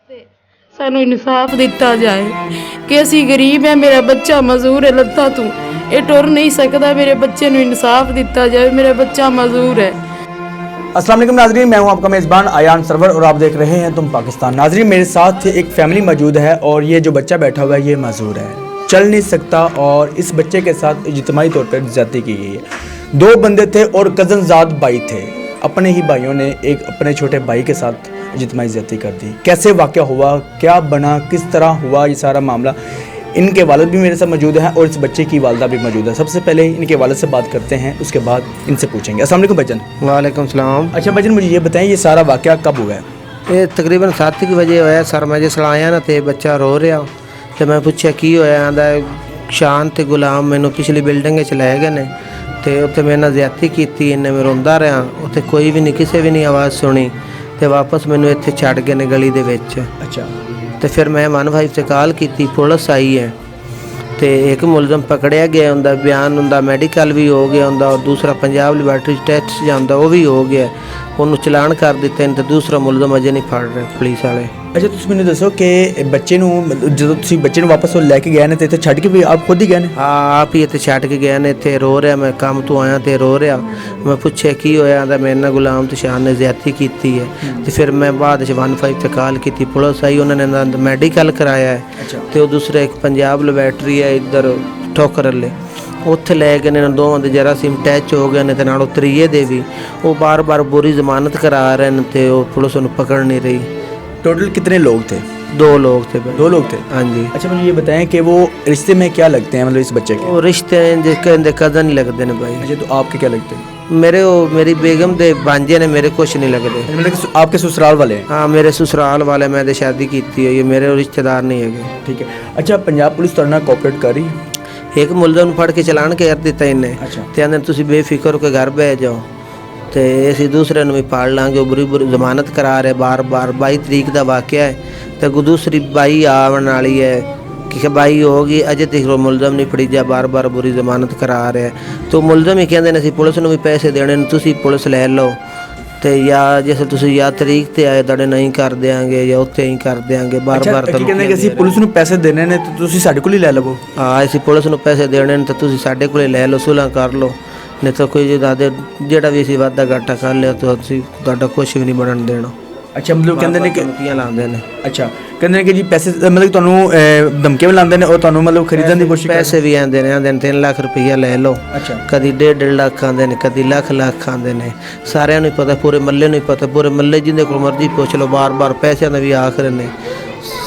ਤੇ ਸਾਨੂੰ ਇਨਸਾਫ ਦਿੱਤਾ ਜਾਏ ਕਿ ਅਸੀਂ ਗਰੀਬ ਹੈ, ਮੇਰਾ ਬੱਚਾ ਮਜ਼ਦੂਰ ਹੈ, ਲੱਤਾਂ ਤੋਂ ਇਹ ਟੁਰ नहीं सकता, मेरे बच्चे ਨੂੰ ਇਨਸਾਫ ਦਿੱਤਾ ਜਾਏ, मेरा बच्चा मजदूर है। अस्सलाम वालेकुम नाजरीन, मैं हूं आपका मेज़बान आयान सरवर और आप देख रहे हैं तुम पाकिस्तान। नाजरीन, मेरे साथ एक फैमिली मौजूद है और ये जो बच्चा बैठा हुआ है ये मजदूर है, चल नहीं सकता और इस बच्चे के साथ इज्तिमाई तौर पर ज्यादती की गई है। दो बंदे थे और कज़नज़ाद भाई थे, अपने ही भाइयों ने एक अपने छोटे भाई के साथ इज्तिमाई ज्यादती कर दी। कैसे वाक़या हुआ, क्या बना, किस तरह हुआ ये सारा मामला, इनके वालिद भी मेरे साथ मौजूद हैं और इस बच्चे की वालदा भी मौजूद है। सबसे पहले इनके वालिद से बात करते हैं, उसके बाद इनसे पूछेंगे। अस्सलाम वालेकुम बच्चन। वालेकुम सलाम। अच्छा बच्चन, मुझे ये बताएं ये सारा वाक़या कब हुआ है? ये तकरीबन 7 बजे होया सर, मैं जिस आया ना तो बच्चा रो रहा तो मैं पूछा की होया, आंदा शान ते गुलाम मैनू पिछली बिल्डिंग च लै गए ने तो उत्थे मेरे नाल ज़्यादती कीती, इन्हें मैं रोंदा रहा, उत्थे कोई भी नहीं, किसी भी नहीं आवाज़ सुनी तो वापस मैनू इत्थे छड्ड गए ने गली दे विच। अच्छा, तो फिर मैं 155 से कॉल की, पुलिस आई है तो एक मुलजम पकड़िया गया, उनका बयान उनका मैडिकल भी हो गया उनका, और दूसरा पंजाब लैबोरेटरी टेस्ट जाता वो भी हो गया, उन्होंने चलान कर दिते तो दूसरा मुलजम अजे नहीं फड़ रहे पुलिस वाले। अच्छा तुम मैंने दसो कि बच्चे जो बच्चे वापस लैके गए तो इतने छड्ड के भी आप खुद ही गए? हाँ, आप ही इतने छड्ड के गए ने, इतने रो रहा, मैं काम तो आया तो रो रहा, मैं पूछे की होया, आंदा मेरे नाल गुलाम ते शान ने ज़्यादती की है। तो फिर मैं बाद 155 से कॉल की, पुलिस आई, उन्होंने मैडिकल कराया है। अच्छा। तो दूसरा एक पंजाब लैबोरेटरी है इधर ठोकर ले, उत्थे लै गए ने, दोवां दे जरासीम टैच हो गए ने ते नाल त्रीए दे भी वो बार बार बुरी जमानत करा रहे हैं तो पुलिस उन्हें पकड़ नहीं रही। टोटल कितने लोग थे? 2 लोग थे भाई। 2 लोग थे? हाँ जी। अच्छा मुझे ये बताएं कि वो रिश्ते में क्या लगते हैं, मतलब इस बच्चे के? वो रिश्ते हैं जिसके कज़न ही लगते हैं भाई। अच्छा, तो आपके क्या लगते हैं? मेरे वो मेरी बेगम दे भांजे ने, मेरे कुछ नहीं लगते। मतलब कि आपके ससुराल वाले हैं? हाँ, मेरे ससुराल वाले, मैं तो शादी की है, ये मेरे रिश्तेदार नहीं है। ठीक है। अच्छा, पंजाब पुलिस ਤੁਹਾਡੇ ਨਾਲ कोऑपरेट कर रही है? एक मुलजम फड़ के चलान कर दिता इन्हें। अच्छा। तो आंदे तुसीं बेफिक्र होकर घर बह जाओ तो असीं दूसरे भी पाड़ लाँगे, बुरी बुरी जमानत करा रहे बार बार। 22 तरीक का वाक़या है तो दूसरी 22 आने वाली है कि 22 होगी, अजे तक मुलजम नहीं फड़ी जा, बार बार बुरी जमानत करा रहे हैं। तो मुलजम ही कहते हैं असीं पुलिस नूं भी पैसे देने, तुसीं पुलिस लै लो तो या जैसे तुसीं या तरीक ते आए तुहाडे नहीं कर देंगे या उत्थे ही कर देंगे, बार बार। अच्छा, कहंदे कि ਅਸੀਂ ਪੁਲਿਸ ਨੂੰ ਪੈਸੇ ਦੇਣੇ ਨੇ ਤੇ ਤੁਸੀਂ ਸਾਡੇ ਕੋਲ ਹੀ ਲੈ ਲਵੋ। हाँ, ਅਸੀਂ पुलिस ਨੂੰ पैसे देने ने तो तुसीं साडे कोल लै लो, सुलह कर लो, नहीं तो कोई दादे जेड़ा भी असीं वादा घाटा कर लिया तो असीं तुहाडा कुछ भी नहीं बनन देना। अच्छा, मतलब ਕਹਿੰਦੇ ਨੇ ਕਿ ਧਮਕੀਆਂ ਲਾਉਂਦੇ ਨੇ। ਅੱਛਾ, ਕਹਿੰਦੇ ਨੇ ਕਿ ਜੀ ਪੈਸੇ मतलब ਤੁਹਾਨੂੰ ਧਮਕੀਆਂ ਵੀ ਲਾਉਂਦੇ ਨੇ ਔਰ ਤੁਹਾਨੂੰ मतलब ਖਰੀਦਣ ਦੀ ਕੋਸ਼ਿਸ਼ पैसे भी आंदे ने, आंदे 3 लाख रुपया ले लो, अच्छा। कभी 1.5 लाख आंदे ने, कभी लाख आंदे ने, सारिਆਂ ਨੂੰ पता, पूरे मल्ले ਨੂੰ पता, पूरे मल्ले जिंदे को मर्जी पूछ लो, बार बार पैसों का भी आखिर ने,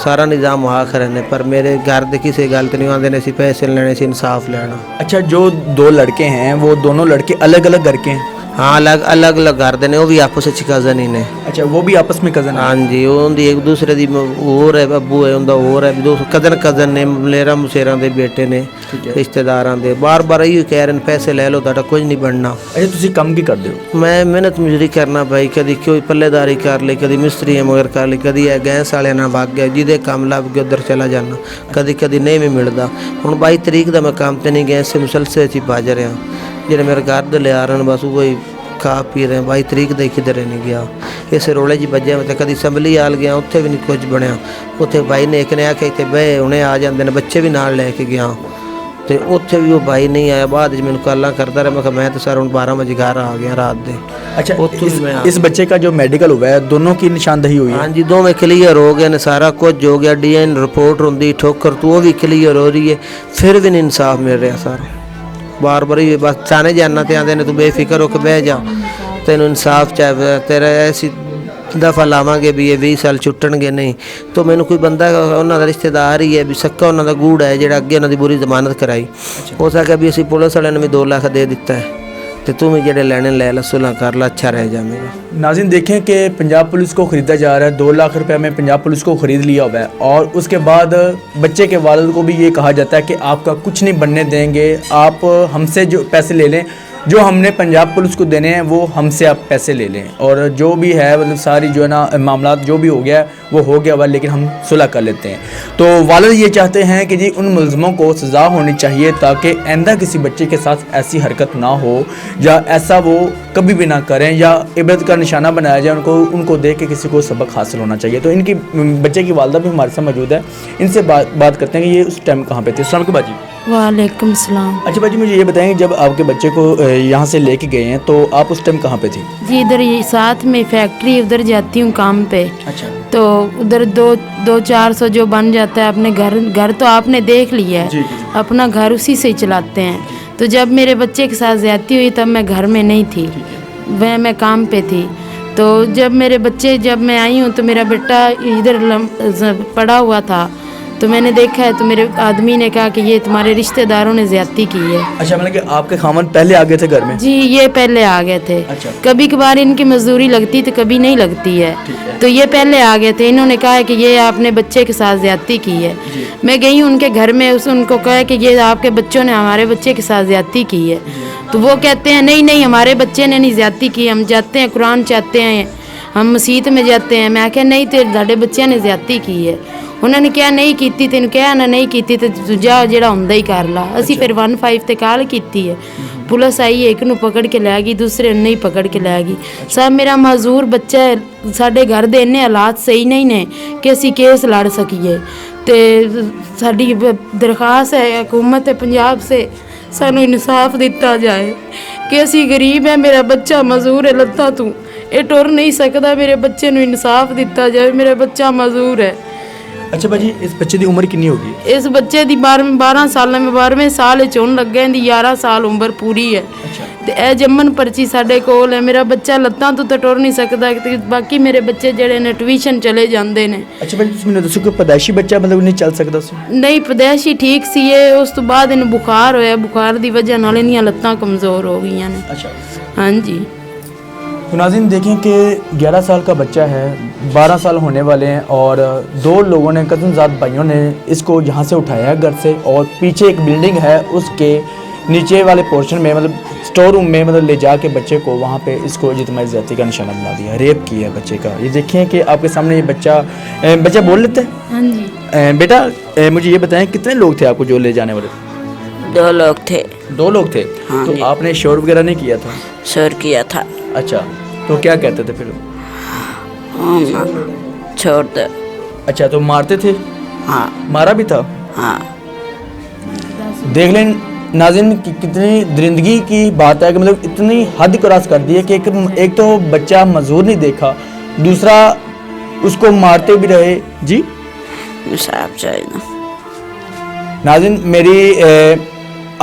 सारा निज़ाम आखिर ने, पर मेरे घर के किसी गल तो नहीं आंदे ने सी पैसे लेने से इंसाफ लेना। अच्छा, जो 2 लड़के हैं वो दोनों लड़के अलग अलग घर के हैं? हाँ, अलग अलग घर दे ने, वो भी आपस में कज़न ही ने। अच्छा, वो भी आपस में कज़न? हाँ जी, उनकी एक दूसरे की होर है, अबू है उनका होर है, दो कज़न ने, मलेरा मुसेरा के बेटे ने, रिश्तेदारां दे, बार बार यही कह रहे हैं पैसे ले लो, तुहाडा कुछ नहीं बनना। अच्छा, तुसी काम की करते हो? मैं मेहनत मजदूरी करना भाई, कभी कोई पल्लेदारी कर ली, कभी मिस्त्री है मगर कर ली, कभी है गैस वाले ना भाग गया, जिदे काम लग गया उधर चला जाना, कभी कभी नहीं भी मिलता। हुण 22 तरीक का मैं काम तो नहीं गया, से मुसलसल च भज रहा, जो मेरे घर दे लिया रहे बस वही खा पी रहे हैं। 22 तरीक का किधर नहीं गया, इस रोले च बजे मैं कभी असैम्बली आल गया, उत्थे भी नहीं कुछ बनया, उत्थे भाई ने एक ने आके इतने बह उन्हें आ जाते हैं, बच्चे भी नाल लैके गया तो उत्थे भी वो भाई नहीं आया, बाद मैंने गल्लां करता रहा, मैं तो सर हूँ 12 बजे घर आ गया रात दे। अच्छा, इस बच्चे का जो मेडिकल हुआ है दोनों की निशानदही हुई है? हाँ जी, दोवें क्लीयर हो गए ने, सारा कुछ हो गया, DNA रिपोर्ट होंगी ठोकर तो वो भी क्लीयर हो रही है, फिर भी नहीं इंसाफ मिल रहा सर। बार बार ही बस थाने जाना तो आते ने तू बेफिक्र होकर बह जा, तेन इंसाफ चाहे, तेरा ऐसी दफ़ा लावांगे भी ये 20 साल छुट्टणगे नहीं। तो मैनू कोई बंदा उन्होंने रिश्तेदार ही है भी सक्का उन्होंने गूढ़ है जो अगे उन्होंने बुरी जमानत कराई, हो सके भी असी पुलिस वाले ने भी 2 लाख दे दिता है, तो तू भी जेडे लैने लै ला, सुलह कर ला, अच्छा रह जाएगा। नाज़रीन देखें कि पंजाब पुलिस को ख़रीदा जा रहा है, 2 लाख रुपए में पंजाब पुलिस को ख़रीद लिया हुआ है और उसके बाद बच्चे के वालिद को भी ये कहा जाता है कि आपका कुछ नहीं बनने देंगे, आप हमसे जो पैसे ले लें जो हमने पंजाब पुलिस को देने हैं वो हमसे आप पैसे ले लें, और जो भी है मतलब सारी जो है ना मामला जो भी हो गया है वो हो गया हुआ, लेकिन हम सुलह कर लेते हैं। तो वालिद ये चाहते हैं कि जी उन मुल्ज़िमों को सज़ा होनी चाहिए ताकि आइंदा किसी बच्चे के साथ ऐसी हरकत ना हो या ऐसा वो कभी भी ना करें, या इबरत का निशाना बनाया जाए। उनको देख के किसी को सबक हासिल होना चाहिए। तो इनकी बच्चे की वालदा भी हमारे साथ मौजूद है, इनसे बात करते हैं कि ये उस टाइम कहाँ पे थे। अस्सलाम वालेकुम बाजी। वालेकुम सलाम। अच्छा बाजी, मुझे ये बताएं जब आपके बच्चे को यहाँ से लेके गए हैं तो आप उस टाइम कहाँ पे थी? जी इधर ये साथ में फैक्ट्री, उधर जाती हूँ काम पे। अच्छा। तो उधर 200-400 जो बन जाता है अपने घर तो आपने देख लिया है। जी, जी। अपना घर उसी से ही चलाते हैं। तो जब मेरे बच्चे के साथ ज्यादती हुई तब मैं घर में नहीं थी, वह मैं काम पे थी। तो जब मैं आई हूँ तो मेरा बेटा इधर पड़ा हुआ था, तो मैंने देखा है तो मेरे आदमी ने कहा कि ये तुम्हारे रिश्तेदारों ने ज्यादती की है। अच्छा, मतलब कि आपके खामन पहले आ गए थे घर में? जी ये पहले आ गए थे। अच्छा। कभी कभार इनकी मजदूरी लगती तो कभी नहीं लगती है, तो ये पहले आ गए थे। इन्होंने कहा है कि ये आपने बच्चे के साथ ज्यादती की है। मैं गई उनके घर में, उनको कहा कि ये आपके बच्चों ने हमारे बच्चे के साथ ज्यादती की है। तो वो कहते हैं नहीं हमारे बच्चे ने नहीं ज्यादती की, हम जाते हैं कुरान चाहते हैं, हम मसीत में जाते हैं। मैं क्या नहीं तेरे बच्चे ने ज्यादती की है। उन्होंने क्या नहीं कीती, तेन क्या ना नहीं कीती तो जा ਜਿਹੜਾ ਹੁੰਦਾ ਹੀ ਕਰ ਲਾ। ਅਸੀਂ ਫਿਰ 15 ਤੇ ਕਾਲ ਕੀਤੀ ਹੈ, ਪੁਲਿਸ ਆਈ, ਇੱਕ ਨੂੰ ਪਕੜ ਕੇ ਲੈ ਗਈ, ਦੂਸਰੇ ਨੂੰ ਨਹੀਂ ਪਕੜ ਕੇ ਲੈ ਗਈ। ਸਭ ਮੇਰਾ ਮਾਜ਼ੂਰ ਬੱਚਾ ਹੈ, ਸਾਡੇ ਘਰ ਦੇ ਇੰਨੇ ਹਾਲਾਤ ਸਹੀ ਨਹੀਂ ਨੇ ਕਿ ਅਸੀਂ ਕੇਸ ਲੜ ਸਕੀਏ। ਤੇ ਸਾਡੀ ਦਰਖਾਸਤ ਹੈ ਹਕੂਮਤ ਪੰਜਾਬ ਸੇ ਸਾਨੂੰ ਇਨਸਾਫ ਦਿੱਤਾ ਜਾਏ ਕਿ ਅਸੀਂ ਗਰੀਬ ਹੈ, ਮੇਰਾ ਬੱਚਾ ਮਜ਼ਦੂਰ ਹੈ ਲੱਤਾਂ ਤੋਂ, ਇਹ ਟੁਰ ਨਹੀਂ ਸਕਦਾ। ਮੇਰੇ ਬੱਚੇ ਨੂੰ ਇਨਸਾਫ ਦਿੱਤਾ ਜਾਵੇ, ਮੇਰਾ ਬੱਚਾ ਮਜ਼ਦੂਰ ਹੈ। अच्छा भाजी, इस बच्चे की उम्र कितनी होगी? इस बच्चे की 12 साल में 12वें साल चुन लगे, इहदी 11 साल उम्र पूरी है। अच्छा। ते ए जम्मन पर्ची साडे कोल है। मेरा बच्चा लत्तां तो टुर नहीं सकता, ते बाकी मेरे बच्चे जेड़े ने ट्यूशन चले जाते हैं। अच्छा भाजी, तुम मैंने दसो कि पैदाइशी बच्चा मतलब नहीं चल सकता सी? नहीं पैदाइशी ठीक सी है, उस तो बाद इन्हें बुखार होया, बुखार की वजह नाल इहदियां लत्तां कमज़ोर हो गई ने। अच्छा। हाँ जी। तो नाज़रीन देखें कि 11 साल का बच्चा है, 12 साल होने वाले हैं, और 2 लोगों ने कज़नज़ाद भाइयों ने इसको यहाँ से उठाया है घर से, और पीछे एक बिल्डिंग है उसके नीचे वाले पोर्शन में मतलब स्टोर रूम में मतलब ले जाके बच्चे को वहाँ पे इसको इज्तिमाई ज़्यादती का निशाना बना दिया, रेप किया है बच्चे का। ये देखिए कि आपके सामने ये बच्चा बोल लेता है। हाँ जी। बेटा मुझे ये बताएं कितने लोग थे आपको जो ले जाने वाले? 2 लोग थे। 2 लोग थे। हाँ तो जी। आपने शोर वगैरह नहीं किया था? शोर किया था। अच्छा, तो क्या कहते थे फिर? छोड़ दो। अच्छा, तो मारते थे? हाँ मारा भी था? हाँ। देख लें नाज़रीन कि कितनी दरिंदगी की बात है कि मतलब इतनी हद क्रॉस कर दी है कि एक तो बच्चा मजदूर नहीं देखा, दूसरा उसको मारते भी रहे। जी इंसाफ चाहिए ना। नाज़रीन मेरी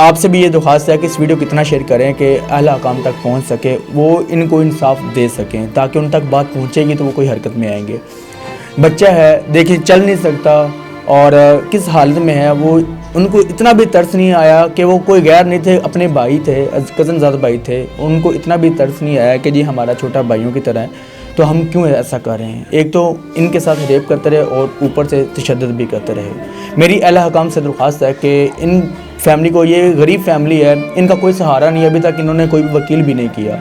आपसे भी ये दरख्वास्त है कि इस वीडियो को कितना शेयर करें कि अहले हकाम तक पहुंच सके, वो इनको इंसाफ दे सकें, ताकि उन तक बात पहुंचेगी तो वो कोई हरकत में आएंगे। बच्चा है, देखिए चल नहीं सकता और किस हालत में है वो, उनको इतना भी तरस नहीं आया कि वो कोई गैर नहीं थे, अपने भाई थे, कज़नज़ाद भाई थे, उनको इतना भी तरस नहीं आया कि जी हमारा छोटा भाइयों की तरह है तो हम क्यों ऐसा कर रहे हैं। एक तो इनके साथ रेप करते रहे और ऊपर से तशद्दुद भी करते रहे। मेरी अहले हकाम से दरख्वास्त है कि इन फैमिली को, ये गरीब फैमिली है, इनका कोई सहारा नहीं है, अभी तक इन्होंने कोई वकील भी नहीं किया।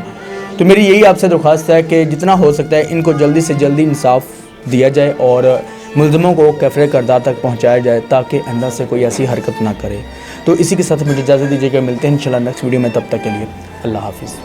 तो मेरी यही आपसे दरख्वास्त है कि जितना हो सकता है इनको जल्दी से जल्दी इंसाफ दिया जाए और मुल्ज़िमों को कैफ़रे किरदार तक पहुँचाया जाए ताकि अंदर से कोई ऐसी हरकत ना करे। तो इसी के साथ मुझे इजाज़त दीजिएगा, मिलते हैं इंशाल्लाह नेक्स्ट वीडियो में, तब तक के लिए अल्लाह हाफ़िज़।